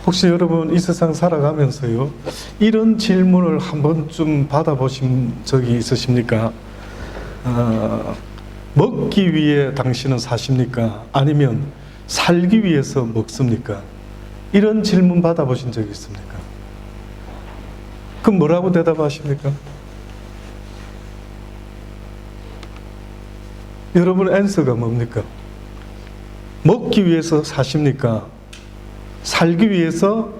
혹시 여러분 이 세상 살아가면서요, 이런 질문을 한 번쯤 받아보신 적이 있으십니까? 먹기 위해 당신은 사십니까? 아니면 살기 위해서 먹습니까? 이런 질문 받아보신 적이 있습니까? 그럼 뭐라고 대답하십니까? 여러분 앤서가 뭡니까? 먹기 위해서 사십니까? 살기 위해서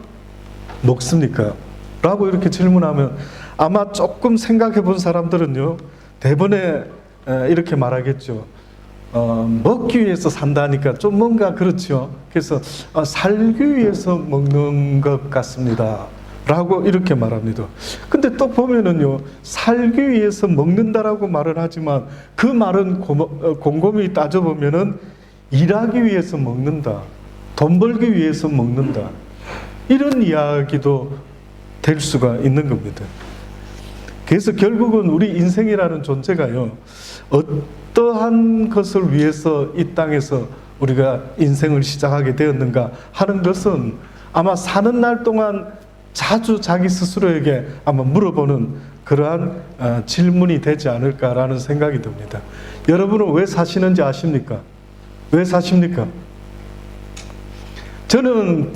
먹습니까? 라고 이렇게 질문하면 아마 조금 생각해 본 사람들은요, 대번에 이렇게 말하겠죠. 먹기 위해서 산다니까 좀 뭔가 그렇죠. 그래서 살기 위해서 먹는 것 같습니다 라고 이렇게 말합니다. 근데 또 보면은요, 살기 위해서 먹는다라고 말을 하지만 그 말은 곰곰이 따져보면은 일하기 위해서 먹는다, 돈 벌기 위해서 먹는다, 이런 이야기도 될 수가 있는 겁니다. 그래서 결국은 우리 인생이라는 존재가요, 어떠한 것을 위해서 이 땅에서 우리가 인생을 시작하게 되었는가 하는 것은 아마 사는 날 동안 자주 자기 스스로에게 아마 물어보는 그러한 질문이 되지 않을까라는 생각이 듭니다. 여러분은 왜 사시는지 아십니까? 왜 사십니까? 저는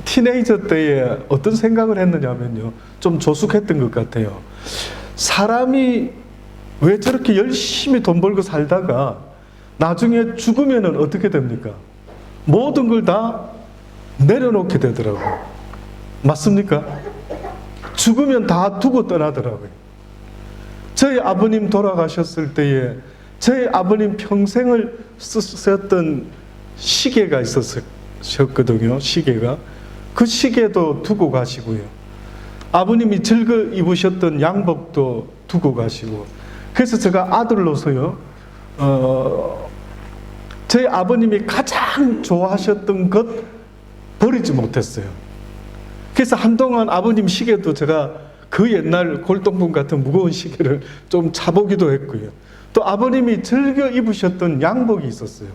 티네이저 때에 어떤 생각을 했느냐면요, 좀 조숙했던 것 같아요. 사람이 왜 저렇게 열심히 돈 벌고 살다가 나중에 죽으면 어떻게 됩니까? 모든 걸 다 내려놓게 되더라고요. 맞습니까? 죽으면 다 두고 떠나더라고요. 저희 아버님 돌아가셨을 때에 저희 아버님 평생을 쓰셨던 시계가 있었거든요. 시계가. 그 시계도 두고 가시고요. 아버님이 즐겨 입으셨던 양복도 두고 가시고. 그래서 제가 아들로서요, 저희 아버님이 가장 좋아하셨던 것 버리지 못했어요. 그래서 한동안 아버님 시계도 제가 그 옛날 골동품 같은 무거운 시계를 좀 차보기도 했고요. 또 아버님이 즐겨 입으셨던 양복이 있었어요.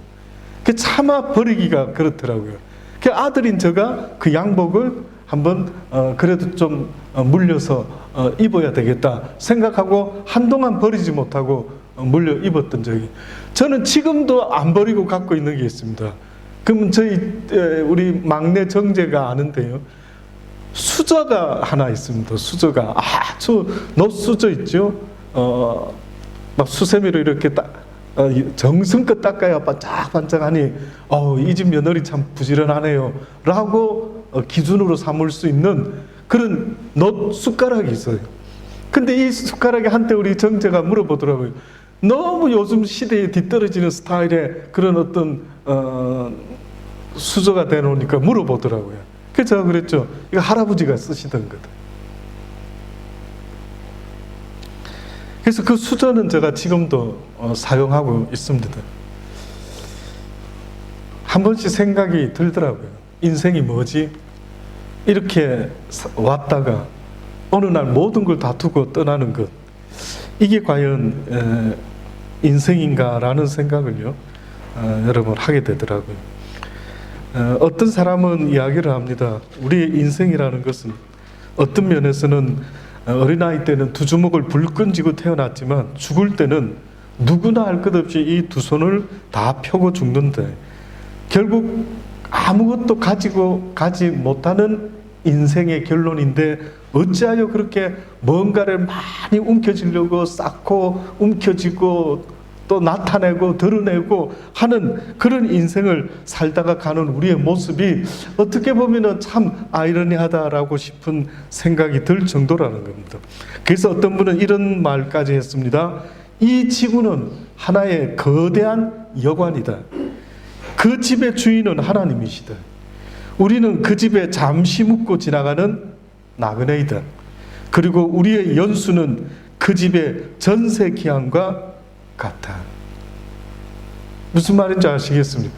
그 차마 버리기가 그렇더라고요. 그 아들인 제가 그 양복을 한번 그래도 좀 물려서 입어야 되겠다 생각하고 한동안 버리지 못하고 물려 입었던 적이, 저는 지금도 안 버리고 갖고 있는 게 있습니다. 그러면 우리 막내 정재가 아는데요, 수저가 하나 있습니다. 수저가 아주 넙수저 있죠. 막 수세미로 이렇게 정성껏 닦아야 반짝반짝하니 이 집 며느리 참 부지런하네요 라고 기준으로 삼을 수 있는 그런 숟가락이 있어요. 근데 이 숟가락에 한때 우리 정재가 물어보더라고요. 너무 요즘 시대에 뒤떨어지는 스타일의 그런 어떤 수저가 되놓으니까 물어보더라고요. 그래서 제가 그랬죠. 이거 할아버지가 쓰시던 거다. 그래서 그 수저는 제가 지금도 사용하고 있습니다. 한 번씩 생각이 들더라고요. 인생이 뭐지? 이렇게 왔다가 어느 날 모든 걸 다 두고 떠나는 것, 이게 과연 인생인가라는 생각을요, 여러분 하게 되더라고요. 어떤 사람은 이야기를 합니다. 우리의 인생이라는 것은 어떤 면에서는 어린아이 때는 두 주먹을 불끈 쥐고 태어났지만 죽을 때는 누구나 할 것 없이 이 두 손을 다 펴고 죽는데 결국 아무것도 가지고 가지 못하는 인생의 결론인데 어찌하여 그렇게 뭔가를 많이 움켜쥐려고 쌓고 움켜쥐고 또 나타내고 드러내고 하는 그런 인생을 살다가 가는 우리의 모습이 어떻게 보면 참 아이러니하다라고 싶은 생각이 들 정도라는 겁니다. 그래서 어떤 분은 이런 말까지 했습니다. 이 지구는 하나의 거대한 여관이다. 그 집의 주인은 하나님이시다. 우리는 그 집에 잠시 묵고 지나가는 나그네이다. 그리고 우리의 연수는 그 집의 전세 기한과 같아. 무슨 말인지 아시겠습니까?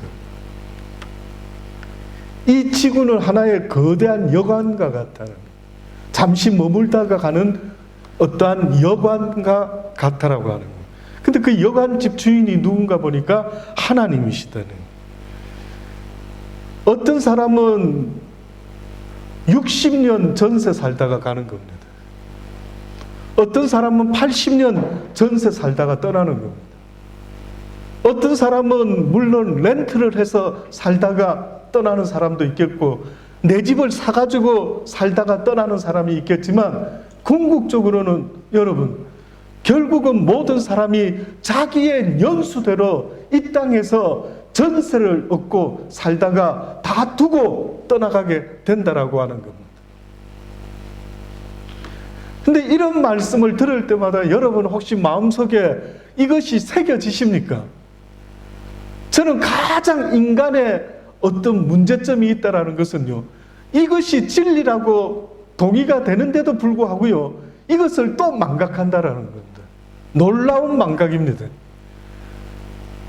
이 지구는 하나의 거대한 여관과 같다는, 잠시 머물다가 가는 어떠한 여관과 같다라고 하는 거예요. 근데 그 여관집 주인이 누군가 보니까 하나님이시다는. 어떤 사람은 60년 전세 살다가 가는 겁니다. 어떤 사람은 80년 전세 살다가 떠나는 겁니다. 어떤 사람은 물론 렌트를 해서 살다가 떠나는 사람도 있겠고, 내 집을 사가지고 살다가 떠나는 사람이 있겠지만, 궁극적으로는 여러분, 결국은 모든 사람이 자기의 연수대로 이 땅에서 전세를 얻고 살다가 다 두고 떠나가게 된다라고 하는 겁니다. 근데 이런 말씀을 들을 때마다 여러분 혹시 마음속에 이것이 새겨지십니까? 저는 가장 인간의 어떤 문제점이 있다라는 것은요, 이것이 진리라고 동의가 되는데도 불구하고요, 이것을 또 망각한다라는 겁니다. 놀라운 망각입니다.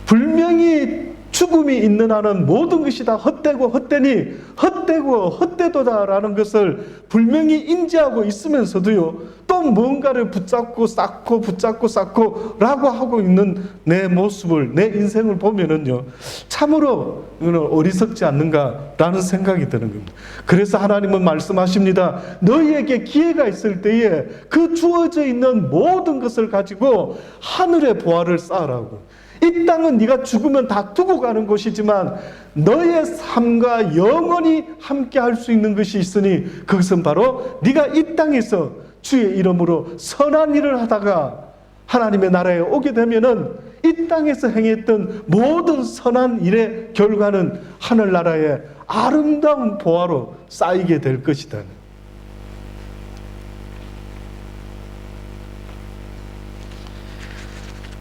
분명히 죽음이 있는 한은 모든 것이 다 헛되고 헛되니 헛되고 헛되도다라는 것을 분명히 인지하고 있으면서도요, 또 뭔가를 붙잡고 쌓고 라고 하고 있는 내 모습을, 내 인생을 보면은요, 참으로 어리석지 않는가라는 생각이 드는 겁니다. 그래서 하나님은 말씀하십니다. 너희에게 기회가 있을 때에 그 주어져 있는 모든 것을 가지고 하늘의 보화를 쌓으라고. 이 땅은 네가 죽으면 다 두고 가는 곳이지만 너의 삶과 영원히 함께 할 수 있는 것이 있으니 그것은 바로 네가 이 땅에서 주의 이름으로 선한 일을 하다가 하나님의 나라에 오게 되면은 이 땅에서 행했던 모든 선한 일의 결과는 하늘나라의 아름다운 보화로 쌓이게 될 것이다.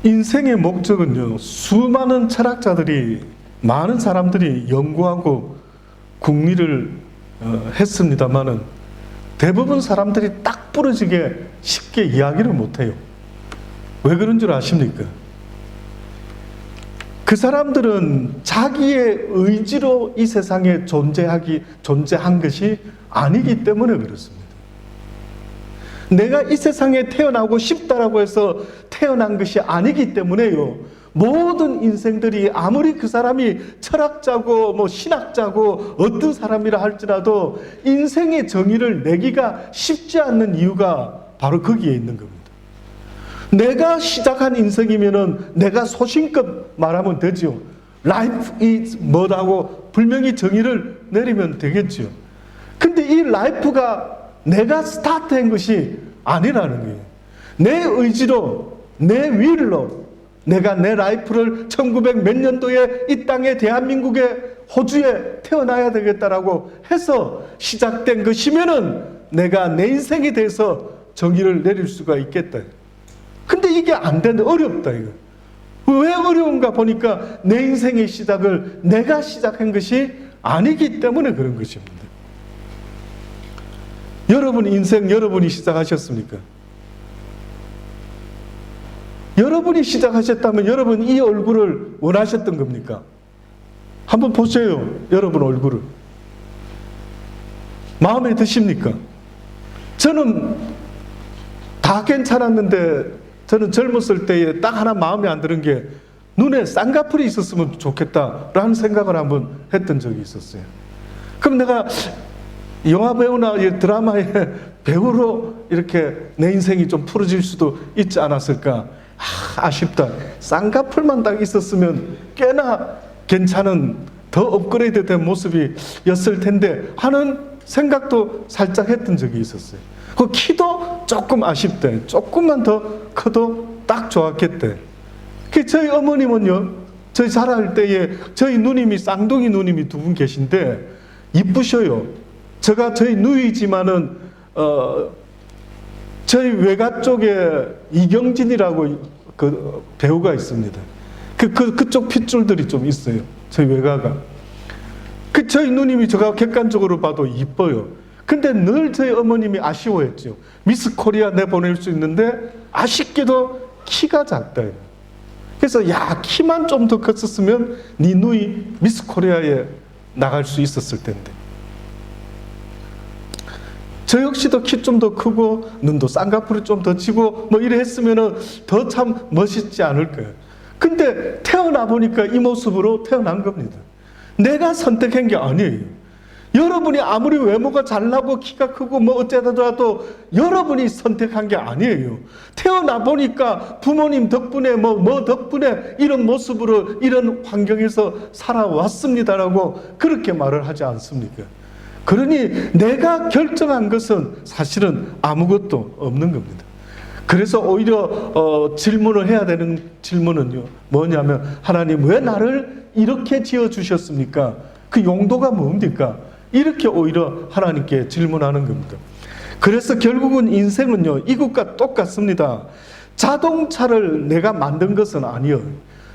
인생의 목적은요, 수많은 철학자들이, 많은 사람들이 연구하고 궁리를 했습니다마는 대부분 사람들이 딱 부러지게 쉽게 이야기를 못해요. 왜 그런 줄 아십니까? 그 사람들은 자기의 의지로 이 세상에 존재한 것이 아니기 때문에 그렇습니다. 내가 이 세상에 태어나고 싶다라고 해서 태어난 것이 아니기 때문에요, 모든 인생들이 아무리 그 사람이 철학자고 신학자고 어떤 사람이라 할지라도 인생의 정의를 내기가 쉽지 않는 이유가 바로 거기에 있는 겁니다. 내가 시작한 인생이면은 내가 소신껏 말하면 되죠. Life is 뭐라고 분명히 정의를 내리면 되겠죠. 근데 이 라이프가 내가 스타트한 것이 아니라는 거예요. 내 의지로, 내 윌로 내가 내 라이프를 1900 몇 년도에 이 땅에 대한민국의 호주에 태어나야 되겠다라고 해서 시작된 것이면은 내가 내 인생에 대해서 정의를 내릴 수가 있겠다. 근데 이게 안 되는데 어렵다 이거. 왜 어려운가 보니까 내 인생의 시작을 내가 시작한 것이 아니기 때문에 그런 것입니다. 여러분 인생 여러분이 시작하셨습니까? 여러분이 시작하셨다면 여러분 이 얼굴을 원하셨던 겁니까? 한번 보세요. 여러분 얼굴을. 마음에 드십니까? 저는 다 괜찮았는데 저는 젊었을 때에 딱 하나 마음에 안 드는 게 눈에 쌍꺼풀이 있었으면 좋겠다라는 생각을 한번 했던 적이 있었어요. 그럼 내가 영화배우나 드라마의 배우로 이렇게 내 인생이 좀 풀어질 수도 있지 않았을까? 아쉽다. 쌍꺼풀만 딱 있었으면 꽤나 괜찮은 더 업그레이드 된 모습이었을 텐데 하는 생각도 살짝 했던 적이 있었어요. 그 키도 조금 아쉽대. 조금만 더 커도 딱 좋았겠대. 저희 어머님은요, 저희 자랄 때에 저희 누님이 쌍둥이 누님이 두 분 계신데 이쁘셔요. 제가 저희 누이지만은 저희 외가 쪽에 이경진이라고 그 배우가 있습니다. 그쪽 핏줄들이 좀 있어요. 저희 외가가. 저희 누님이 제가 객관적으로 봐도 이뻐요. 근데 늘 저희 어머님이 아쉬워했죠. 미스 코리아 내보낼 수 있는데 아쉽게도 키가 작다. 그래서 야, 키만 좀 더 컸었으면 네 누이 미스 코리아에 나갈 수 있었을 텐데. 저 역시도 키 좀 더 크고 눈도 쌍꺼풀이 좀 더 지고 이래 했으면 더 참 멋있지 않을까요? 근데 태어나 보니까 이 모습으로 태어난 겁니다. 내가 선택한 게 아니에요. 여러분이 아무리 외모가 잘나고 키가 크고 뭐 어쩌더라도 여러분이 선택한 게 아니에요. 태어나 보니까 부모님 덕분에 뭐 덕분에 이런 모습으로 이런 환경에서 살아왔습니다라고 그렇게 말을 하지 않습니까? 그러니 내가 결정한 것은 사실은 아무것도 없는 겁니다. 그래서 오히려 질문을 해야 되는 질문은요, 뭐냐면 하나님 왜 나를 이렇게 지어주셨습니까? 그 용도가 뭡니까? 이렇게 오히려 하나님께 질문하는 겁니다. 그래서 결국은 인생은요, 이것과 똑같습니다. 자동차를 내가 만든 것은 아니에요.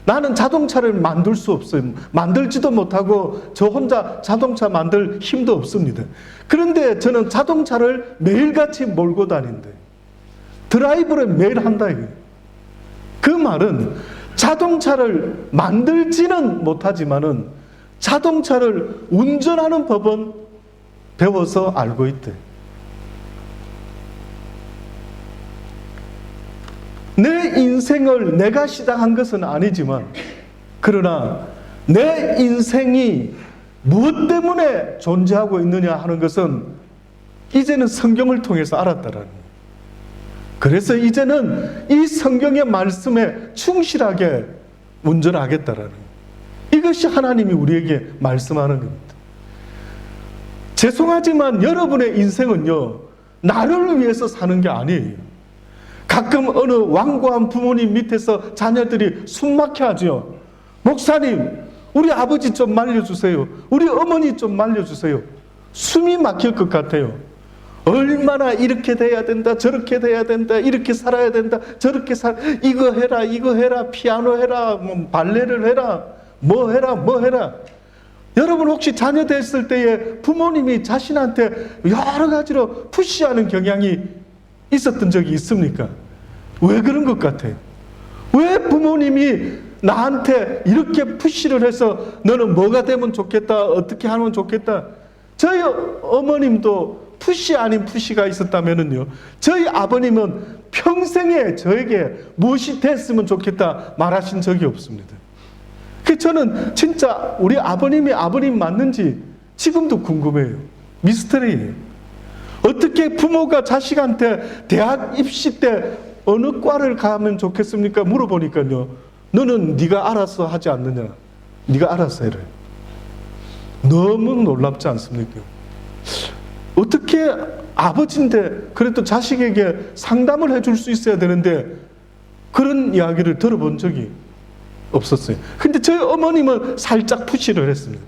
나는 자동차를 만들 수 없어요. 만들지도 못하고 저 혼자 자동차 만들 힘도 없습니다. 그런데 저는 자동차를 매일같이 몰고 다닌대. 드라이브를 매일 한다 이거예요. 그 말은 자동차를 만들지는 못하지만은 자동차를 운전하는 법은 배워서 알고 있대. 내 인생을 내가 시작한 것은 아니지만 그러나 내 인생이 무엇 때문에 존재하고 있느냐 하는 것은 이제는 성경을 통해서 알았다라는 거예요. 그래서 이제는 이 성경의 말씀에 충실하게 운전하겠다라는 거예요. 이것이 하나님이 우리에게 말씀하는 겁니다. 죄송하지만 여러분의 인생은요, 나를 위해서 사는 게 아니에요. 가끔 어느 완고한 부모님 밑에서 자녀들이 숨막혀 하죠. 목사님, 우리 아버지 좀 말려주세요. 우리 어머니 좀 말려주세요. 숨이 막힐 것 같아요. 얼마나 이렇게 돼야 된다, 저렇게 돼야 된다, 이렇게 살아야 된다, 저렇게 이거 해라, 이거 해라, 피아노 해라, 뭐 발레를 해라, 뭐 해라. 여러분 혹시 자녀 됐을 때에 부모님이 자신한테 여러 가지로 푸시하는 경향이 있었던 적이 있습니까? 왜 그런 것 같아요? 왜 부모님이 나한테 이렇게 푸시를 해서 너는 뭐가 되면 좋겠다, 어떻게 하면 좋겠다. 저희 어머님도 푸시 아닌 푸시가 있었다면요, 저희 아버님은 평생에 저에게 무엇이 됐으면 좋겠다 말하신 적이 없습니다. 저는 진짜 우리 아버님이 아버님 맞는지 지금도 궁금해요. 미스터리예요. 어떻게 부모가 자식한테 대학 입시 때 어느 과를 가면 좋겠습니까? 물어보니까요, 너는 네가 알아서 하지 않느냐, 네가 알아서 해라. 너무 놀랍지 않습니까? 어떻게 아버지인데 그래도 자식에게 상담을 해줄 수 있어야 되는데 그런 이야기를 들어본 적이 없었어요. 근데 저희 어머님은 살짝 푸시를 했습니다.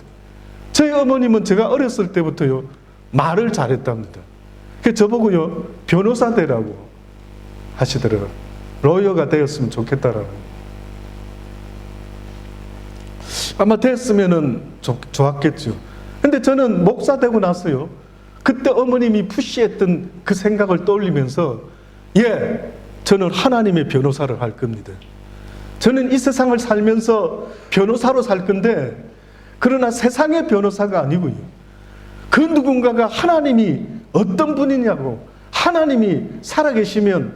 저희 어머님은 제가 어렸을 때부터요, 말을 잘했답니다. 그래서 저보고요, 변호사 되라고 하시더라고요. 로이어가 되었으면 좋겠다라고. 아마 됐으면은 좋았겠죠. 근데 저는 목사 되고 나서요, 그때 어머님이 푸시했던 그 생각을 떠올리면서, 저는 하나님의 변호사를 할 겁니다. 저는 이 세상을 살면서 변호사로 살 건데, 그러나 세상의 변호사가 아니고요, 그 누군가가 하나님이 어떤 분이냐고, 하나님이 살아계시면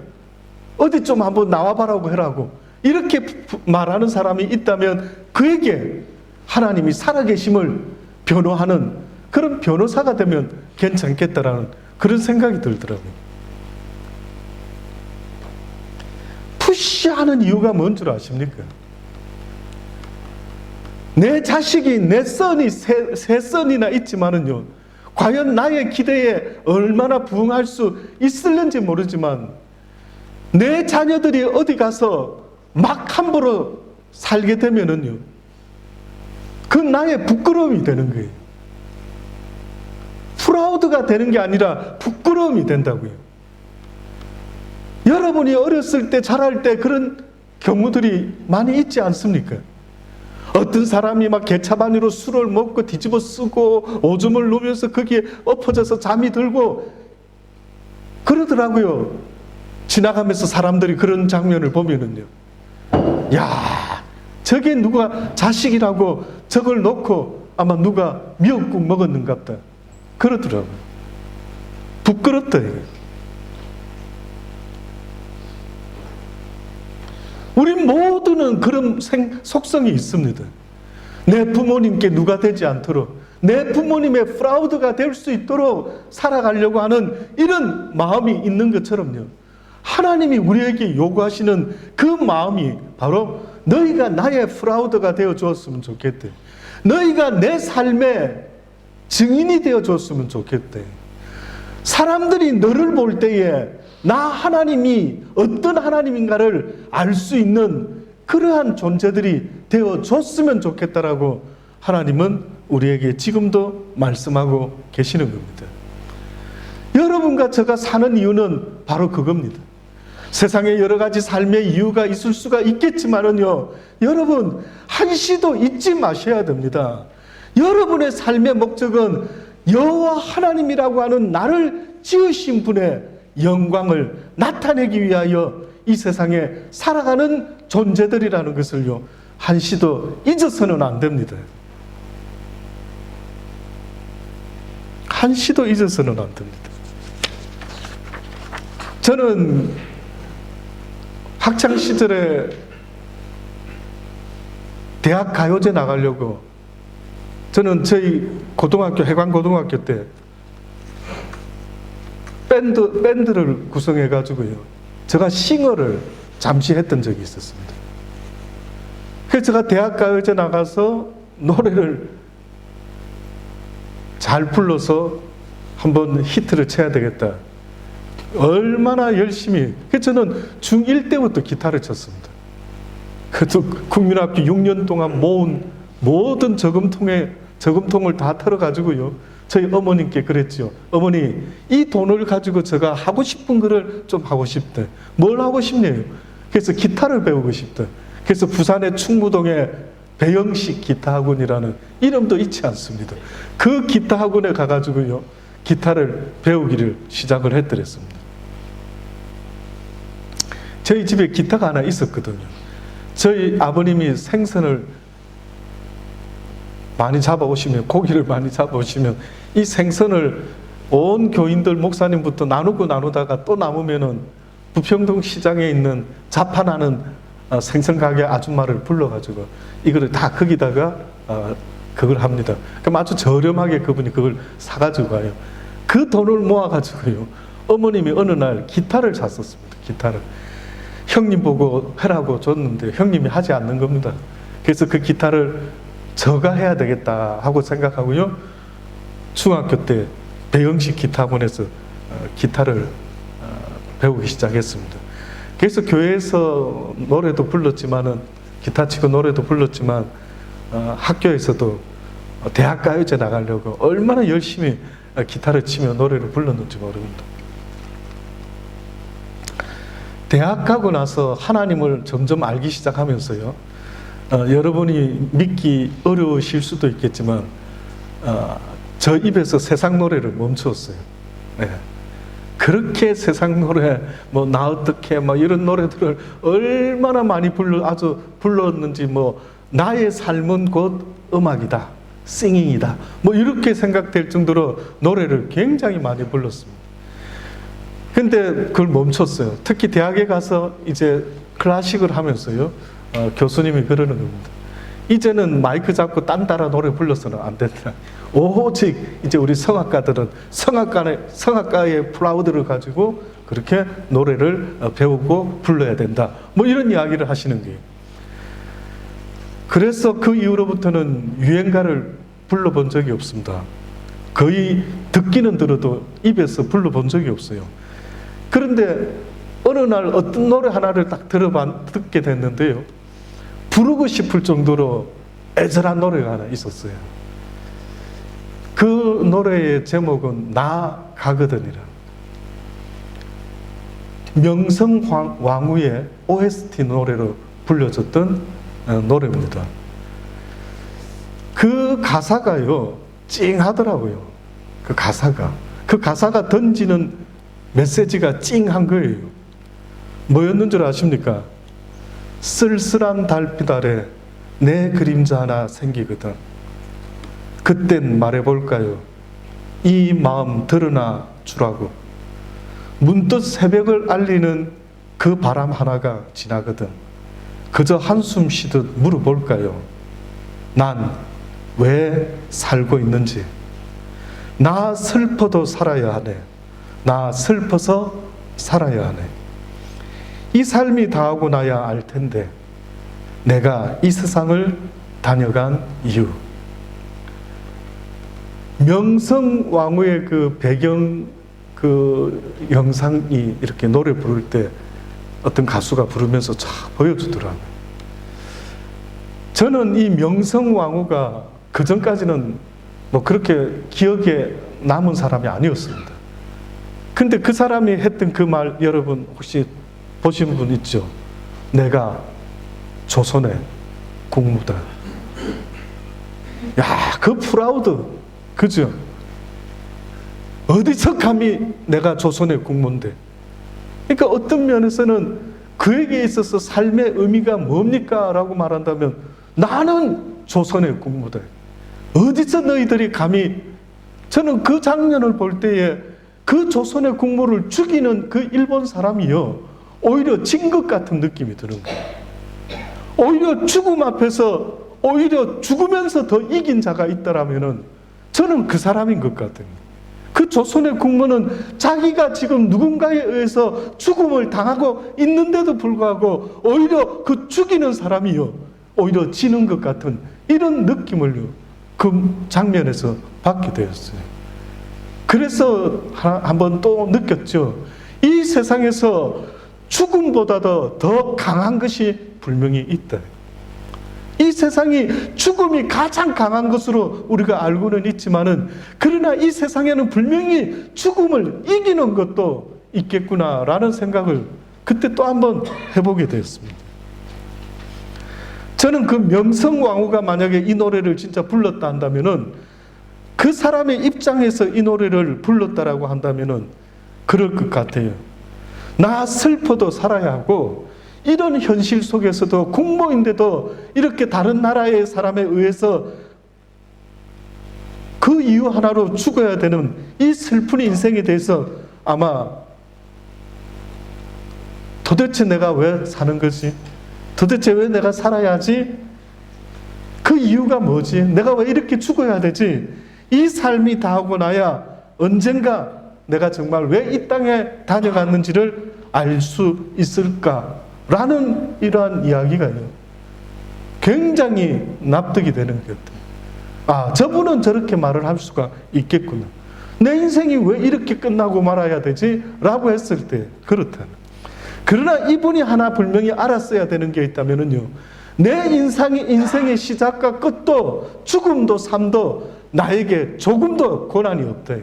어디 좀 한번 나와봐라고 해라고 이렇게 말하는 사람이 있다면 그에게 하나님이 살아계심을 변호하는 그런 변호사가 되면 괜찮겠다라는 그런 생각이 들더라고요. 푸시하는 이유가 뭔 줄 아십니까? 내 자식이, 내 썬이 세 썬이나 있지만은요, 과연 나의 기대에 얼마나 부응할 수 있을는지 모르지만 내 자녀들이 어디 가서 막 함부로 살게 되면은요, 그 나의 부끄러움이 되는 거예요. 프라우드가 되는 게 아니라 부끄러움이 된다고요. 여러분이 어렸을 때, 자랄 때 그런 경우들이 많이 있지 않습니까? 어떤 사람이 막 개차반으로 술을 먹고 뒤집어 쓰고 오줌을 누면서 거기에 엎어져서 잠이 들고 그러더라고요. 지나가면서 사람들이 그런 장면을 보면은요, 야, 저게 누가 자식이라고 저걸 놓고 아마 누가 미역국 먹었는갑다 그러더라고요. 부끄럽다 이거. 우리 모두는 그런 속성이 있습니다. 내 부모님께 누가 되지 않도록 내 부모님의 프라우드가 될 수 있도록 살아가려고 하는 이런 마음이 있는 것처럼요. 하나님이 우리에게 요구하시는 그 마음이 바로 너희가 나의 프라우드가 되어 주었으면 좋겠대. 너희가 내 삶의 증인이 되어 줬으면 좋겠대. 사람들이 너를 볼 때에 나 하나님이 어떤 하나님인가를 알 수 있는 그러한 존재들이 되어 줬으면 좋겠다라고 하나님은 우리에게 지금도 말씀하고 계시는 겁니다. 여러분과 제가 사는 이유는 바로 그겁니다. 세상에 여러 가지 삶의 이유가 있을 수가 있겠지만은요, 여러분 한시도 잊지 마셔야 됩니다. 여러분의 삶의 목적은 여호와 하나님이라고 하는 나를 지으신 분의 영광을 나타내기 위하여 이 세상에 살아가는 존재들이라는 것을요, 한시도 잊어서는 안 됩니다. 한시도 잊어서는 안 됩니다. 저는 학창시절에 대학 가요제 나가려고, 저는 저희 고등학교, 해관고등학교 때 밴드를 구성해가지고요, 제가 싱어를 잠시 했던 적이 있었습니다. 그래서 제가 대학 가요제 나가서 노래를 잘 불러서 한번 히트를 쳐야 되겠다. 얼마나 열심히. 그래서 저는 중1 때부터 기타를 쳤습니다. 그래서 국민학교 6년 동안 모은 모든 저금통을 다 털어가지고요, 저희 어머님께 그랬죠. 어머니, 이 돈을 가지고 제가 하고 싶은 거를 좀 하고 싶대. 뭘 하고 싶네요. 그래서 기타를 배우고 싶대. 그래서 부산의 충무동에 배영식 기타학원이라는 이름도 잊지 않습니다. 그 기타학원에 가가지고요, 기타를 배우기를 시작을 했더랬습니다. 저희 집에 기타가 하나 있었거든요. 저희 아버님이 생선을 많이 잡아오시면, 고기를 많이 잡아오시면 이 생선을 온 교인들, 목사님부터 나누다가 또 남으면은 부평동 시장에 있는 자판하는 생선 가게 아줌마를 불러가지고 이거를 다 거기다가 그걸 합니다. 그럼 아주 저렴하게 그분이 그걸 사가지고 가요. 그 돈을 모아가지고요, 어머님이 어느 날 기타를 샀었습니다. 기타를. 형님 보고 해라고 줬는데 형님이 하지 않는 겁니다. 그래서 그 기타를 저가 해야 되겠다 하고 생각하고요, 중학교 때 배영식 기타학원에서 기타를 배우기 시작했습니다. 그래서 교회에서 노래도 불렀지만은, 기타 치고 노래도 불렀지만, 학교에서도 대학 가요제 나가려고 얼마나 열심히 기타를 치며 노래를 불렀는지 모릅니다. 대학 가고 나서 하나님을 점점 알기 시작하면서요, 여러분이 믿기 어려우실 수도 있겠지만, 저 입에서 세상 노래를 멈추었어요. 네. 그렇게 세상 노래, 뭐 나 어떻게, 막 이런 노래들을 얼마나 많이 불렀는지, 뭐 나의 삶은 곧 음악이다, 싱잉이다, 뭐 이렇게 생각될 정도로 노래를 굉장히 많이 불렀습니다. 근데 그걸 멈췄어요. 특히 대학에 가서 이제 클래식을 하면서요, 교수님이 그러는 겁니다. 이제는 마이크 잡고 딴 따라 노래 불러서는 안 된다. 오직 이제 우리 성악가들은 성악가의 프라우드를 가지고 그렇게 노래를 배우고 불러야 된다. 뭐 이런 이야기를 하시는 거예요. 그래서 그 이후로부터는 유행가를 불러본 적이 없습니다. 거의 듣기는 들어도 입에서 불러본 적이 없어요. 그런데 어느 날 어떤 노래 하나를 딱 듣게 됐는데요, 부르고 싶을 정도로 애절한 노래가 하나 있었어요. 그 노래의 제목은 나 가거든이라. 명성황후의 OST 노래로 불려졌던 노래입니다. 그 가사가요, 찡하더라고요. 그 가사가 던지는 메시지가 찡한 거예요. 뭐였는 줄 아십니까? 쓸쓸한 달빛 아래 내 그림자 하나 생기거든. 그땐 말해볼까요? 이 마음 드러나 주라고. 문득 새벽을 알리는 그 바람 하나가 지나거든. 그저 한숨 쉬듯 물어볼까요? 난 왜 살고 있는지. 나 슬퍼도 살아야 하네. 나 슬퍼서 살아야 하네. 이 삶이 다하고 나야 알 텐데 내가 이 세상을 다녀간 이유. 명성왕후의 그 배경 그 영상이 이렇게 노래 부를 때 어떤 가수가 부르면서 쫙 보여주더라고요. 저는 이 명성왕후가 그 전까지는 뭐 그렇게 기억에 남은 사람이 아니었습니다. 근데 그 사람이 했던 그 말 여러분 혹시 보신 분 있죠? 내가 조선의 국무다. 야, 그 프라우드, 그죠? 어디서 감히 내가 조선의 국무인데. 그러니까 어떤 면에서는 그에게 있어서 삶의 의미가 뭡니까? 라고 말한다면 나는 조선의 국무다. 어디서 너희들이 감히. 저는 그 장면을 볼 때에 그 조선의 국무를 죽이는 그 일본 사람이요, 오히려 진 것 같은 느낌이 드는 거예요. 오히려 죽음 앞에서 오히려 죽으면서 더 이긴 자가 있다라면은 저는 그 사람인 것 같아요. 그 조선의 국무는 자기가 지금 누군가에 의해서 죽음을 당하고 있는데도 불구하고 오히려 그 죽이는 사람이요, 오히려 지는 것 같은 이런 느낌을 그 장면에서 받게 되었어요. 그래서 한번 또 느꼈죠. 이 세상에서 죽음보다도 더 강한 것이 분명히 있다. 이 세상이 죽음이 가장 강한 것으로 우리가 알고는 있지만은, 그러나 이 세상에는 분명히 죽음을 이기는 것도 있겠구나라는 생각을 그때 또 한번 해보게 되었습니다. 저는 그 명성왕후가 만약에 이 노래를 진짜 불렀다 한다면은, 그 사람의 입장에서 이 노래를 불렀다라고 한다면은 그럴 것 같아요. 나 슬퍼도 살아야 하고, 이런 현실 속에서도 국모인데도 이렇게 다른 나라의 사람에 의해서 그 이유 하나로 죽어야 되는 이 슬픈 인생에 대해서 아마 도대체 내가 왜 사는 거지? 도대체 왜 내가 살아야 하지? 그 이유가 뭐지? 내가 왜 이렇게 죽어야 되지? 이 삶이 다 하고 나야 언젠가 내가 정말 왜 이 땅에 다녀갔는지를 알 수 있을까라는 이러한 이야기가 굉장히 납득이 되는 것 같아요. 아, 저분은 저렇게 말을 할 수가 있겠구나. 내 인생이 왜 이렇게 끝나고 말아야 되지? 라고 했을 때 그렇다. 그러나 이분이 하나 분명히 알았어야 되는 게 있다면요, 내 인생의 시작과 끝도 죽음도 삶도 나에게 조금도 권한이 없다.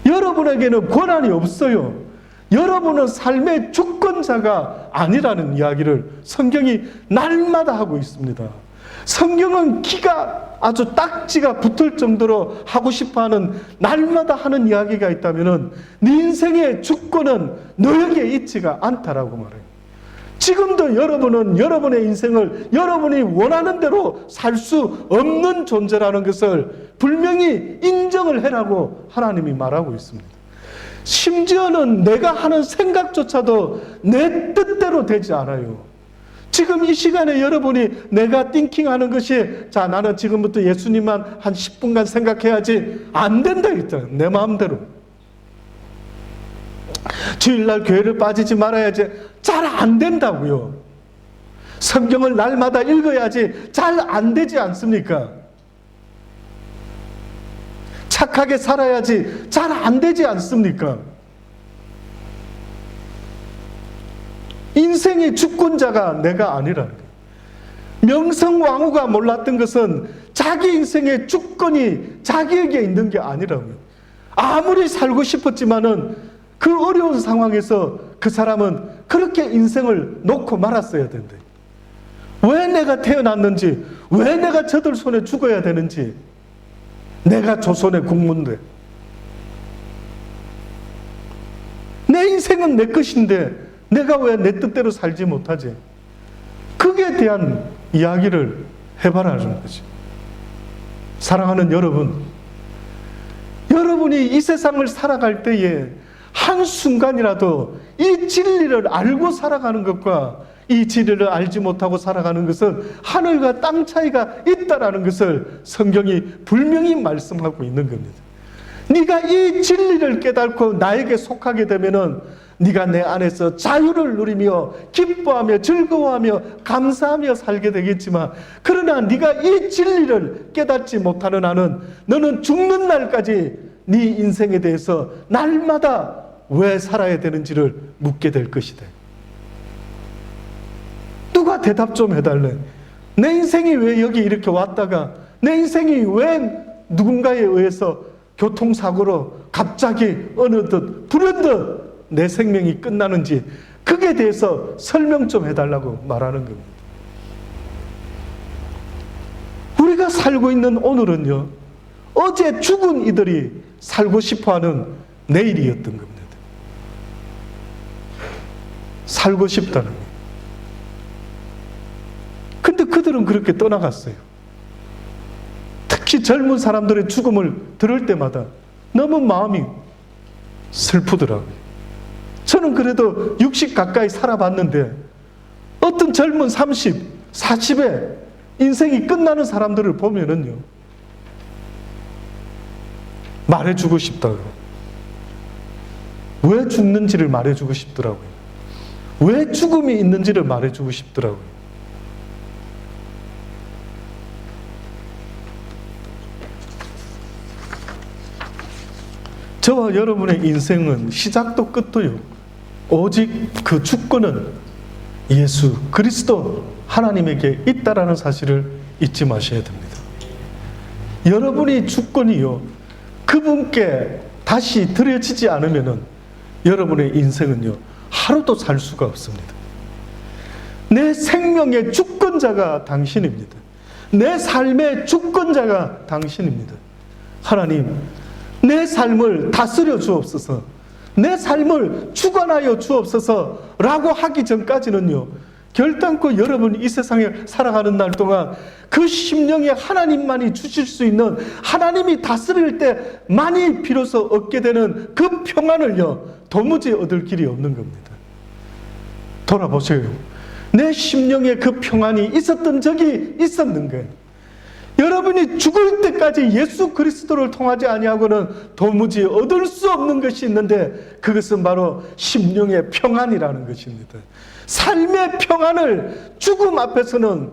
여러분에게는 권한이 없어요. 여러분은 삶의 주권자가 아니라는 이야기를 성경이 날마다 하고 있습니다. 성경은 기가 아주 딱지가 붙을 정도로 하고 싶어하는, 날마다 하는 이야기가 있다면 네 인생의 주권은 너에게 있지가 않다라고 말해요. 지금도 여러분은 여러분의 인생을 여러분이 원하는 대로 살 수 없는 존재라는 것을 분명히 인정을 해라고 하나님이 말하고 있습니다. 심지어는 내가 하는 생각조차도 내 뜻대로 되지 않아요. 지금 이 시간에 여러분이 내가 띵킹하는 것이, 자, 나는 지금부터 예수님만 한 10분간 생각해야지, 안 된다 했잖아요. 내 마음대로. 주일날 교회를 빠지지 말아야지, 잘 안 된다고요. 성경을 날마다 읽어야지 잘 안 되지 않습니까? 착하게 살아야지 잘 안 되지 않습니까? 인생의 주권자가 내가 아니라는 거예요. 명성왕후가 몰랐던 것은 자기 인생의 주권이 자기에게 있는 게 아니라고요. 아무리 살고 싶었지만은 그 어려운 상황에서 그 사람은 그렇게 인생을 놓고 말았어야 된대. 왜 내가 태어났는지, 왜 내가 저들 손에 죽어야 되는지, 내가 조선의 국무인데, 내 인생은 내 것인데 내가 왜 내 뜻대로 살지 못하지? 그에 대한 이야기를 해봐라는 거지. 사랑하는 여러분, 여러분이 이 세상을 살아갈 때에 한순간이라도 이 진리를 알고 살아가는 것과 이 진리를 알지 못하고 살아가는 것은 하늘과 땅 차이가 있다라는 것을 성경이 분명히 말씀하고 있는 겁니다. 네가 이 진리를 깨닫고 나에게 속하게 되면은 네가 내 안에서 자유를 누리며 기뻐하며 즐거워하며 감사하며 살게 되겠지만, 그러나 네가 이 진리를 깨닫지 못하는 한은 너는 죽는 날까지 네 인생에 대해서 날마다 왜 살아야 되는지를 묻게 될 것이다. 누가 대답 좀 해달래. 내 인생이 왜 여기 이렇게 왔다가, 내 인생이 왜 누군가에 의해서 교통사고로 갑자기 어느덧 불현듯 내 생명이 끝나는지, 그게 대해서 설명 좀 해달라고 말하는 겁니다. 우리가 살고 있는 오늘은요, 어제 죽은 이들이 살고 싶어하는 내일이었던 겁니다. 살고 싶다는 거예요. 근데 그들은 그렇게 떠나갔어요. 특히 젊은 사람들의 죽음을 들을 때마다 너무 마음이 슬프더라고요. 저는 그래도 60 가까이 살아봤는데 어떤 젊은 30, 40에 인생이 끝나는 사람들을 보면은요, 말해주고 싶다고. 왜 죽는지를 말해주고 싶더라고요. 왜 죽음이 있는지를 말해주고 싶더라고요. 저와 여러분의 인생은 시작도 끝도요, 오직 그 주권은 예수 그리스도 하나님에게 있다라는 사실을 잊지 마셔야 됩니다. 여러분이 주권이요, 그분께 다시 드려지지 않으면은 여러분의 인생은요, 하루도 살 수가 없습니다. 내 생명의 주권자가 당신입니다. 내 삶의 주권자가 당신입니다. 하나님, 내 삶을 다스려 주옵소서, 내 삶을 주관하여 주옵소서 라고 하기 전까지는요, 결단코 여러분이 이 세상에 살아가는 날 동안 그 심령에 하나님만이 주실 수 있는, 하나님이 다스릴 때만이 비로소 얻게 되는 그 평안을요, 도무지 얻을 길이 없는 겁니다. 돌아보세요. 내 심령에 그 평안이 있었던 적이 있었는 거예요. 여러분이 죽을 때까지 예수 그리스도를 통하지 아니하고는 도무지 얻을 수 없는 것이 있는데, 그것은 바로 심령의 평안이라는 것입니다. 삶의 평안을 죽음 앞에서는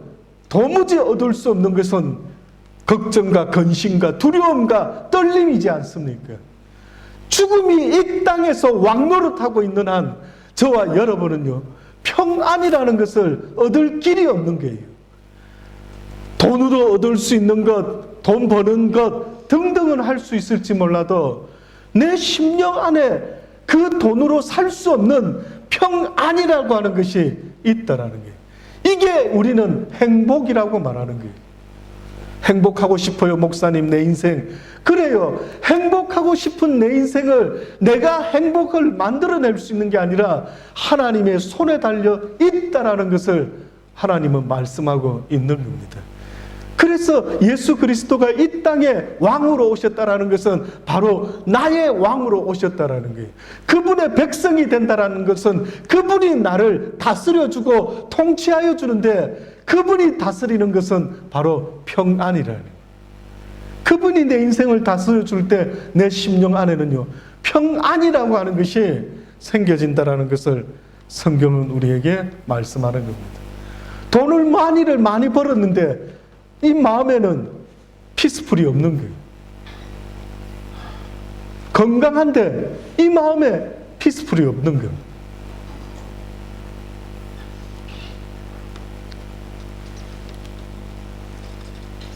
도무지 얻을 수 없는 것은 걱정과 근심과 두려움과 떨림이지 않습니까? 죽음이 이 땅에서 왕노릇하고 있는 한 저와 여러분은요, 평안이라는 것을 얻을 길이 없는 거예요. 돈으로 얻을 수 있는 것, 돈 버는 것 등등은 할 수 있을지 몰라도 내 심령 안에 그 돈으로 살 수 없는 평안이라고 하는 것이 있다라는 거예요. 이게 우리는 행복이라고 말하는 거예요. 행복하고 싶어요, 목사님, 내 인생. 그래요. 행복하고 싶은 내 인생을 내가 행복을 만들어낼 수 있는 게 아니라 하나님의 손에 달려 있다라는 것을 하나님은 말씀하고 있는 겁니다. 그래서 예수 그리스도가 이 땅에 왕으로 오셨다라는 것은 바로 나의 왕으로 오셨다라는 거예요. 그분의 백성이 된다라는 것은 그분이 나를 다스려주고 통치하여 주는데, 그분이 다스리는 것은 바로 평안이라는 거예요. 그분이 내 인생을 다스려줄 때 내 심령 안에는요, 평안이라고 하는 것이 생겨진다라는 것을 성경은 우리에게 말씀하는 겁니다. 돈을 많이 벌었는데 이 마음에는 피스풀이 없는 거예요. 건강한데 이 마음에 피스풀이 없는 거예요.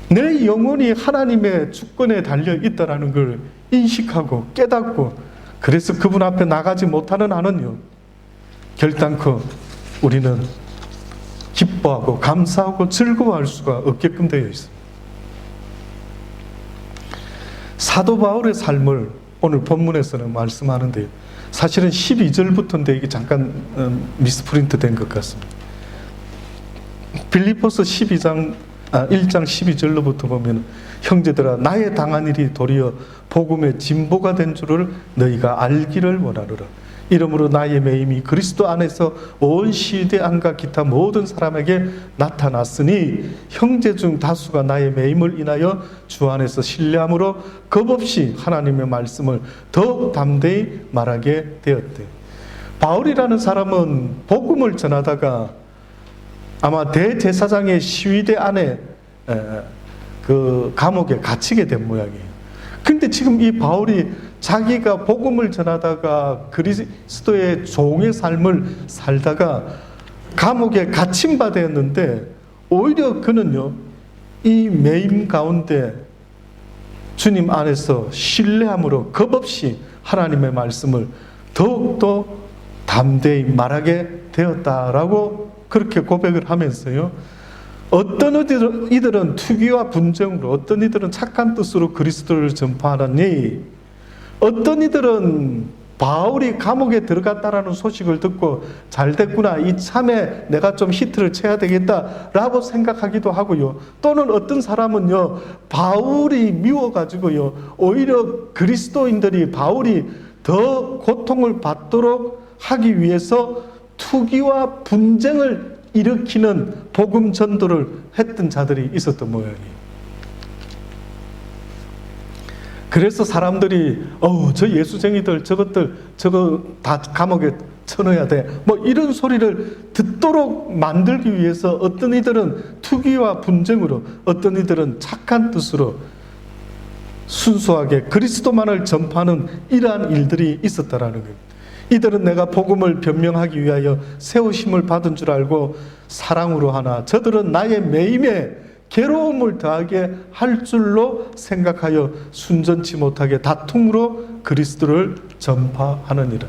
내 영혼이 하나님의 주권에 달려 있다라는 걸 인식하고 깨닫고, 그래서 그분 앞에 나가지 못하는 한은요, 결단코 우리는 기뻐하고 감사하고 즐거워할 수가 없게끔 되어 있습니다. 사도 바울의 삶을 오늘 본문에서는 말씀하는데요, 사실은 12절부터인데 이게 잠깐 미스프린트 된 것 같습니다. 빌립보서 12장 1장 12절로부터 보면 형제들아 나의 당한 일이 도리어 복음의 진보가 된 줄을 너희가 알기를 원하노라. 이러므로 나의 매임이 그리스도 안에서 온 시대 안과 기타 모든 사람에게 나타났으니 형제 중 다수가 나의 매임을 인하여 주 안에서 신뢰함으로 겁없이 하나님의 말씀을 더욱 담대히 말하게 되었대. 바울이라는 사람은 복음을 전하다가 아마 대제사장의 시위대 안에 그 감옥에 갇히게 된 모양이에요. 근데 지금 이 바울이 자기가 복음을 전하다가 그리스도의 종의 삶을 살다가 감옥에 갇힌 바 되었는데 오히려 그는요, 이 매임 가운데 주님 안에서 신뢰함으로 겁없이 하나님의 말씀을 더욱더 담대히 말하게 되었다라고 그렇게 고백을 하면서요, 어떤 이들은 투기와 분쟁으로, 어떤 이들은 착한 뜻으로 그리스도를 전파하느니, 어떤 이들은 바울이 감옥에 들어갔다라는 소식을 듣고 잘 됐구나, 이참에 내가 좀 히트를 쳐야 되겠다라고 생각하기도 하고요. 또는 어떤 사람은요, 바울이 미워가지고요, 오히려 그리스도인들이 바울이 더 고통을 받도록 하기 위해서 투기와 분쟁을 일으키는 복음 전도를 했던 자들이 있었던 모양이에요. 그래서 사람들이 저 예수쟁이들 저거 다 감옥에 쳐넣어야 돼, 뭐 이런 소리를 듣도록 만들기 위해서 어떤 이들은 투기와 분쟁으로, 어떤 이들은 착한 뜻으로 순수하게 그리스도만을 전파하는 이러한 일들이 있었다라는 거예요. 이들은 내가 복음을 변명하기 위하여 세우심을 받은 줄 알고 사랑으로 하나, 저들은 나의 매임에 괴로움을 더하게 할 줄로 생각하여 순전치 못하게 다툼으로 그리스도를 전파하느니라.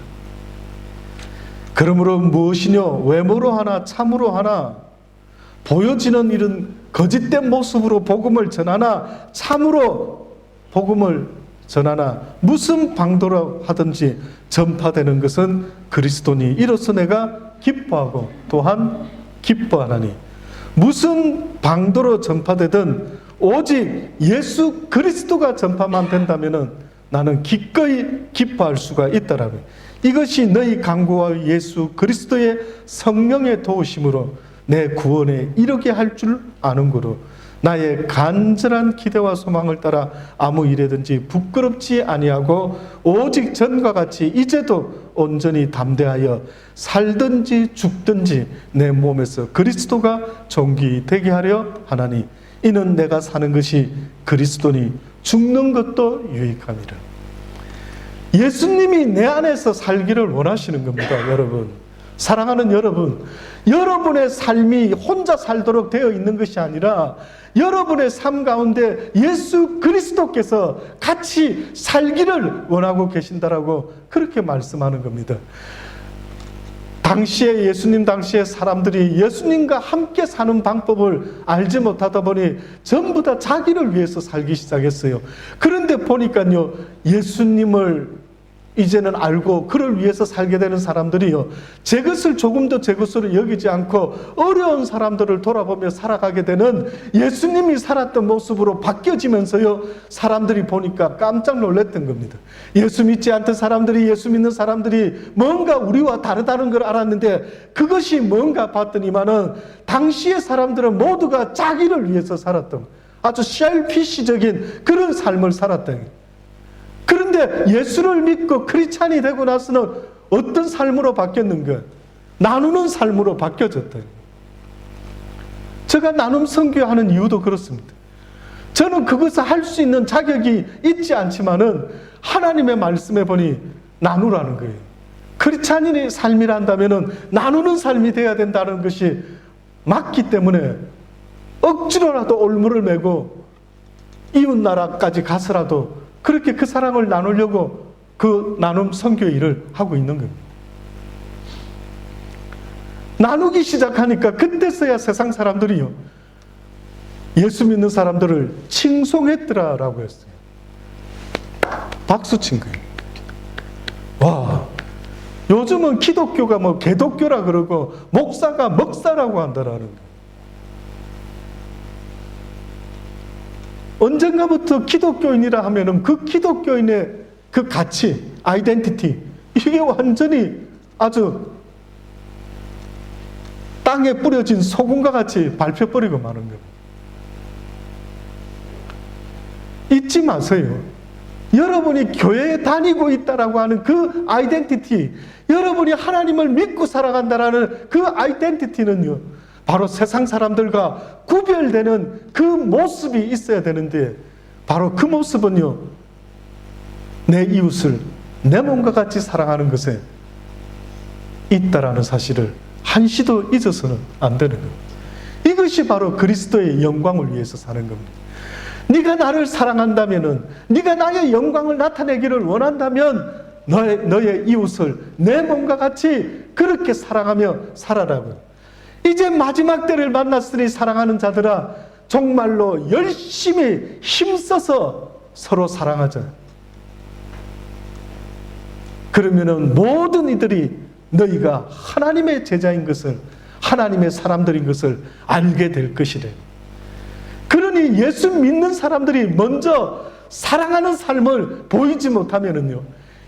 그러므로 무엇이뇨? 외모로 하나 참으로 하나, 보여지는 이런 거짓된 모습으로 복음을 전하나 참으로 복음을 전하나 무슨 방도로 하든지 전파되는 것은 그리스도니 이로써 내가 기뻐하고 또한 기뻐하나니, 무슨 방도로 전파되든 오직 예수 그리스도가 전파만 된다면 나는 기꺼이 기뻐할 수가 있다라고요. 이것이 너희 간구와 예수 그리스도의 성령의 도우심으로 내 구원에 이르게 할 줄 아는 거로 나의 간절한 기대와 소망을 따라 아무 일에든지 부끄럽지 아니하고 오직 전과 같이 이제도 온전히 담대하여 살든지 죽든지 내 몸에서 그리스도가 존귀되게 하려 하나니, 이는 내가 사는 것이 그리스도니 죽는 것도 유익함이라. 예수님이 내 안에서 살기를 원하시는 겁니다, 여러분. 사랑하는 여러분, 여러분의 삶이 혼자 살도록 되어 있는 것이 아니라 여러분의 삶 가운데 예수 그리스도께서 같이 살기를 원하고 계신다라고 그렇게 말씀하는 겁니다. 당시에 예수님 당시에 사람들이 예수님과 함께 사는 방법을 알지 못하다 보니 전부 다 자기를 위해서 살기 시작했어요. 그런데 보니까요, 예수님을 이제는 알고 그를 위해서 살게 되는 사람들이요, 제 것을 조금 더 제 것으로 여기지 않고 어려운 사람들을 돌아보며 살아가게 되는 예수님이 살았던 모습으로 바뀌어지면서요, 사람들이 보니까 깜짝 놀랐던 겁니다. 예수 믿지 않던 사람들이, 예수 믿는 사람들이 뭔가 우리와 다르다는 걸 알았는데 그것이 뭔가 봤더니만은 당시의 사람들은 모두가 자기를 위해서 살았던, 아주 셀피시적인 그런 삶을 살았던 거예요. 그런데 예수를 믿고 크리스찬이 되고 나서는 어떤 삶으로 바뀌었는가? 나누는 삶으로 바뀌어졌다. 제가 나눔 선교하는 이유도 그렇습니다. 저는 그것을 할 수 있는 자격이 있지 않지만은 하나님의 말씀에 보니 나누라는 거예요. 크리스찬인의 삶이라 한다면은 나누는 삶이 돼야 된다는 것이 맞기 때문에 억지로라도 올무를 메고 이웃 나라까지 가서라도 그렇게 그 사랑을 나누려고 그 나눔 선교 일을 하고 있는 겁니다. 나누기 시작하니까 그때서야 세상 사람들이요, 예수 믿는 사람들을 칭송했더라라고 했어요. 박수 친 거예요. 와, 요즘은 기독교가 뭐 개독교라 그러고 목사가 먹사라고 한다라는 거예요. 언젠가부터 기독교인이라 하면은 그 기독교인의 그 가치, 아이덴티티, 이게 완전히 아주 땅에 뿌려진 소금과 같이 밟혀버리고 마는 겁니다. 잊지 마세요. 여러분이 교회에 다니고 있다라고 하는 그 아이덴티티, 여러분이 하나님을 믿고 살아간다라는 그 아이덴티티는요, 바로 세상 사람들과 구별되는 그 모습이 있어야 되는데, 바로 그 모습은요, 내 이웃을 내 몸과 같이 사랑하는 것에 있다라는 사실을 한시도 잊어서는 안 되는 겁니다. 이것이 바로 그리스도의 영광을 위해서 사는 겁니다. 네가 나를 사랑한다면은, 네가 나의 영광을 나타내기를 원한다면 너의 이웃을 내 몸과 같이 그렇게 사랑하며 살아라고요. 이제 마지막 때를 만났으니 사랑하는 자들아, 정말로 열심히 힘써서 서로 사랑하자. 그러면은 모든 이들이 너희가 하나님의 제자인 것을, 하나님의 사람들인 것을 알게 될 것이래. 그러니 예수 믿는 사람들이 먼저 사랑하는 삶을 보이지 못하면은요,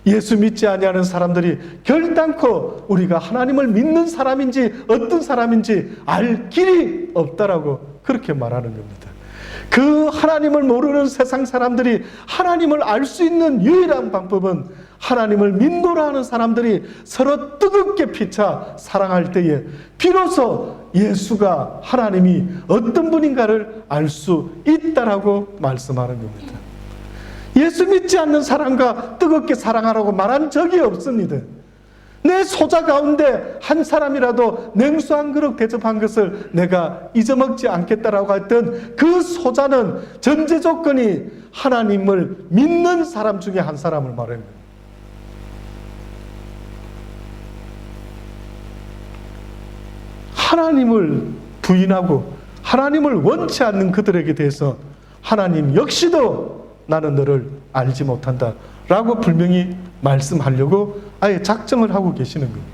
예수 믿지 아니하는 사람들이 결단코 우리가 하나님을 믿는 사람인지 어떤 사람인지 알 길이 없다라고 그렇게 말하는 겁니다. 그 하나님을 모르는 세상 사람들이 하나님을 알 수 있는 유일한 방법은 하나님을 믿노라 하는 사람들이 서로 뜨겁게 피차 사랑할 때에 비로소 예수가 하나님이 어떤 분인가를 알 수 있다라고 말씀하는 겁니다. 예수 믿지 않는 사람과 뜨겁게 사랑하라고 말한 적이 없습니다. 내 소자 가운데 한 사람이라도 냉수 한 그릇 대접한 것을 내가 잊어먹지 않겠다라고 했던 그 소자는 전제 조건이 하나님을 믿는 사람 중에 한 사람을 말하는 거예요. 하나님을 부인하고 하나님을 원치 않는 그들에게 대해서 하나님 역시도 나는 너를 알지 못한다 라고 분명히 말씀하려고 아예 작정을 하고 계시는 거예요.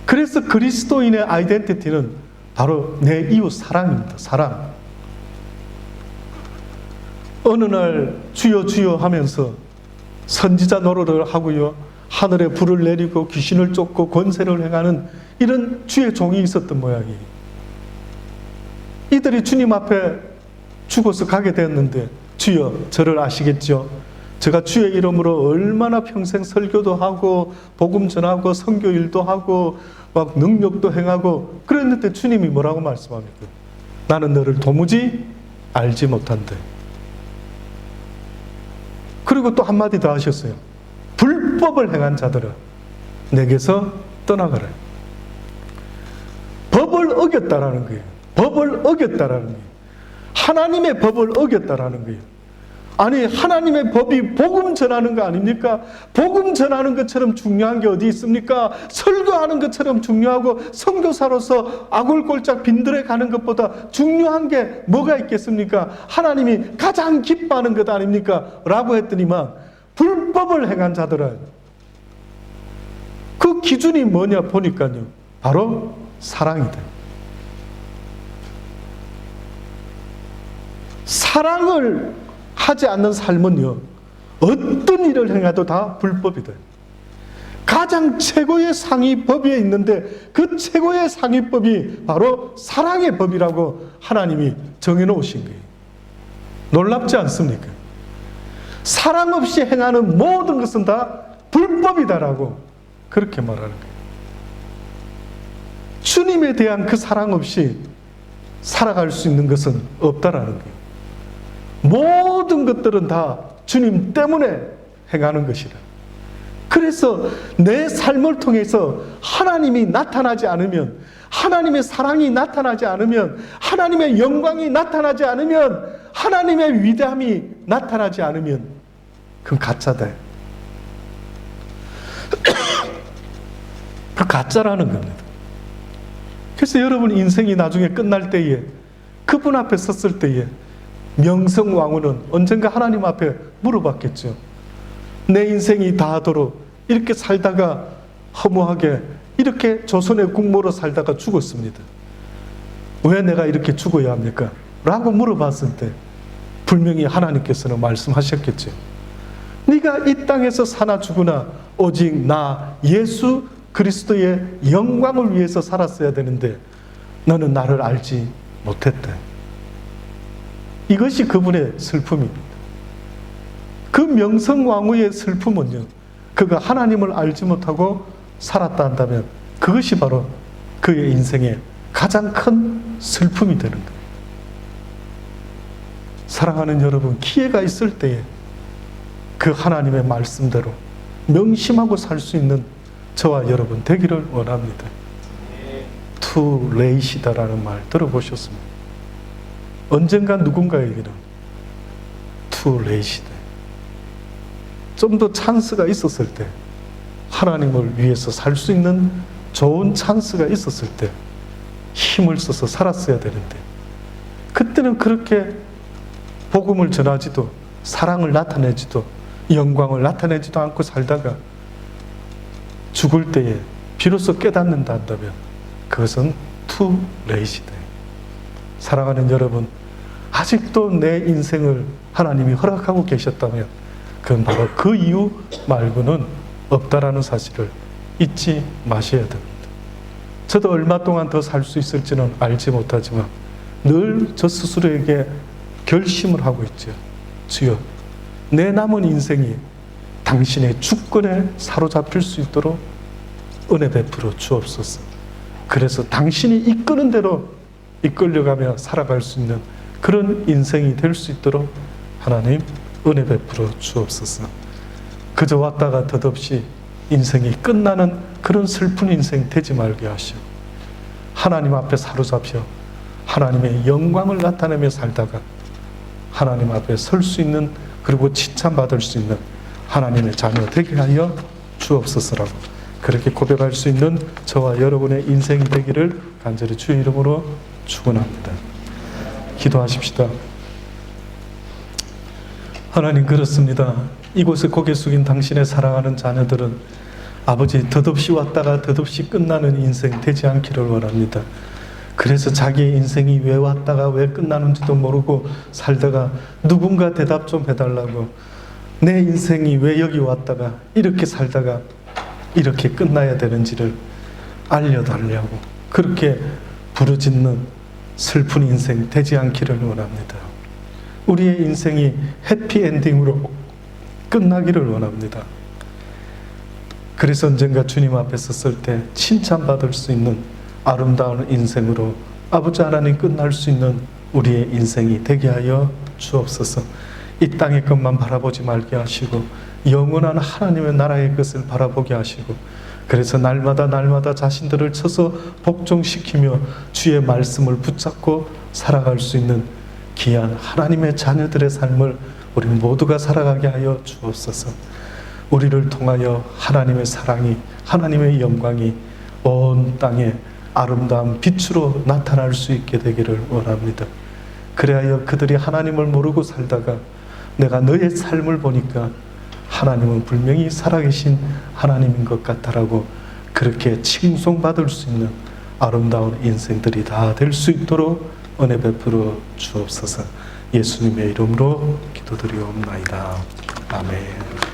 그래서 그리스도인의 아이덴티티는 바로 내 이웃 사랑입니다. 사랑. 어느 날 주여 주여 하면서 선지자 노릇을 하고요, 하늘에 불을 내리고 귀신을 쫓고 권세를 행하는 이런 주의 종이 있었던 모양이에요. 이들이 주님 앞에 죽어서 가게 되었는데, 주여 저를 아시겠죠? 제가 주의 이름으로 얼마나 평생 설교도 하고 복음 전하고 선교 일도 하고 막 능력도 행하고 그랬는데 주님이 뭐라고 말씀합니까? 나는 너를 도무지 알지 못한대. 그리고 또 한마디 더 하셨어요. 불법을 행한 자들아 내게서 떠나가라. 법을 어겼다라는 거예요. 법을 어겼다라는 거예요. 하나님의 법을 어겼다라는 거예요. 아니, 하나님의 법이 복음 전하는 거 아닙니까? 복음 전하는 것처럼 중요한 게 어디 있습니까? 설교하는 것처럼 중요하고 선교사로서 아골골짝 빈들에 가는 것보다 중요한 게 뭐가 있겠습니까? 하나님이 가장 기뻐하는 것 아닙니까? 라고 했더니만 불법을 행한 자들은 그 기준이 뭐냐 보니까요, 바로 사랑이다. 사랑을 하지 않는 삶은요, 어떤 일을 행해도 다 불법이다. 가장 최고의 상위법이 있는데 그 최고의 상위법이 바로 사랑의 법이라고 하나님이 정해놓으신 거예요. 놀랍지 않습니까? 사랑 없이 행하는 모든 것은 다 불법이다라고 그렇게 말하는 거예요. 주님에 대한 그 사랑 없이 살아갈 수 있는 것은 없다라는 거예요. 모든 것들은 다 주님 때문에 행하는 것이라. 그래서 내 삶을 통해서 하나님이 나타나지 않으면, 하나님의 사랑이 나타나지 않으면, 하나님의 영광이 나타나지 않으면, 하나님의 위대함이 나타나지 않으면 그건 가짜다. 그 가짜라는 겁니다. 그래서 여러분 인생이 나중에 끝날 때에, 그분 앞에 섰을 때에 명성왕후는 언젠가 하나님 앞에 물어봤겠죠. 내 인생이 다하도록 이렇게 살다가 허무하게 이렇게 조선의 국모로 살다가 죽었습니다. 왜 내가 이렇게 죽어야 합니까? 라고 물어봤을 때 분명히 하나님께서는 말씀하셨겠죠. 네가 이 땅에서 사나 죽으나 오직 나 예수 그리스도의 영광을 위해서 살았어야 되는데 너는 나를 알지 못했대. 이것이 그분의 슬픔입니다. 그 명성왕후의 슬픔은요, 그가 하나님을 알지 못하고 살았다 한다면 그것이 바로 그의 인생의 가장 큰 슬픔이 되는 거예요. 사랑하는 여러분, 기회가 있을 때에 그 하나님의 말씀대로 명심하고 살 수 있는 저와 여러분 되기를 원합니다. too late이다라는 말 들어보셨습니까? 언젠가 누군가에게는 too late이다. 좀 더 찬스가 있었을 때, 하나님을 위해서 살 수 있는 좋은 찬스가 있었을 때 힘을 써서 살았어야 되는데, 그때는 그렇게 복음을 전하지도 사랑을 나타내지도 영광을 나타내지도 않고 살다가 죽을 때에 비로소 깨닫는다 한다면 그것은 too late이다. 사랑하는 여러분, 아직도 내 인생을 하나님이 허락하고 계셨다면 그건 바로 그 이유 말고는 없다라는 사실을 잊지 마셔야 됩니다. 저도 얼마 동안 더 살 수 있을지는 알지 못하지만 늘 저 스스로에게 결심을 하고 있죠. 주여, 내 남은 인생이 당신의 주권에 사로잡힐 수 있도록 은혜 베풀어 주옵소서. 그래서 당신이 이끄는 대로 이끌려가며 살아갈 수 있는 그런 인생이 될 수 있도록 하나님 은혜 베풀어 주옵소서. 그저 왔다가 덧없이 인생이 끝나는 그런 슬픈 인생 되지 말게 하시고 하나님 앞에 사로잡혀 하나님의 영광을 나타내며 살다가 하나님 앞에 설 수 있는, 그리고 칭찬받을 수 있는 하나님의 자녀 되게 하여 주옵소서라고 그렇게 고백할 수 있는 저와 여러분의 인생이 되기를 간절히 주의 이름으로 축원합니다. 기도하십시다. 하나님, 그렇습니다. 이곳에 고개 숙인 당신의 사랑하는 자녀들은 아버지 덧없이 왔다가 덧없이 끝나는 인생 되지 않기를 원합니다. 그래서 자기의 인생이 왜 왔다가 왜 끝나는지도 모르고 살다가 누군가 대답 좀 해달라고, 내 인생이 왜 여기 왔다가 이렇게 살다가 이렇게 끝나야 되는지를 알려달라고 그렇게 부르짖는 슬픈 인생 되지 않기를 원합니다. 우리의 인생이 해피엔딩으로 끝나기를 원합니다. 그래서 언젠가 주님 앞에 섰을 때 칭찬받을 수 있는 아름다운 인생으로 아버지 하나님 끝날 수 있는 우리의 인생이 되게 하여 주옵소서. 이 땅의 것만 바라보지 말게 하시고 영원한 하나님의 나라의 것을 바라보게 하시고, 그래서 날마다 자신들을 쳐서 복종시키며 주의 말씀을 붙잡고 살아갈 수 있는 귀한 하나님의 자녀들의 삶을 우리 모두가 살아가게 하여 주옵소서. 우리를 통하여 하나님의 사랑이, 하나님의 영광이 온 땅에 아름다운 빛으로 나타날 수 있게 되기를 원합니다. 그래야 그들이 하나님을 모르고 살다가 내가 너의 삶을 보니까 하나님은 분명히 살아계신 하나님인 것 같다라고 그렇게 칭송받을 수 있는 아름다운 인생들이 다 될 수 있도록 은혜 베풀어 주옵소서. 예수님의 이름으로 기도드리옵나이다. 아멘.